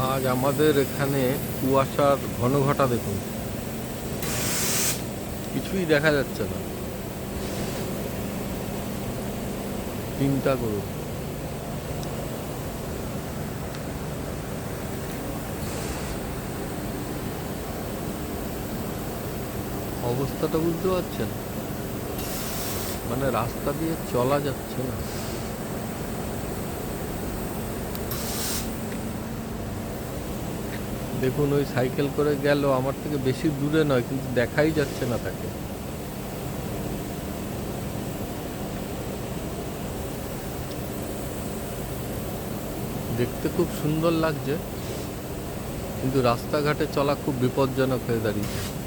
আজ আমাদের এখানে কুয়াশার ঘনঘটা দেখুন, কিছুই দেখা যাচ্ছে না। চিন্তা করুন। অবস্থাটা বুঝতে পারছেন? মানে রাস্তা দিয়ে চলা যাচ্ছে না। দেখুন, ওই সাইকেল করে গেল, আমার থেকে বেশি দূরে নয়, কিন্তু দেখাই যাচ্ছে না তাকে। দেখতে খুব সুন্দর লাগছে, কিন্তু রাস্তাঘাটে চলা খুব বিপজ্জনক হয়ে দাঁড়িয়েছে।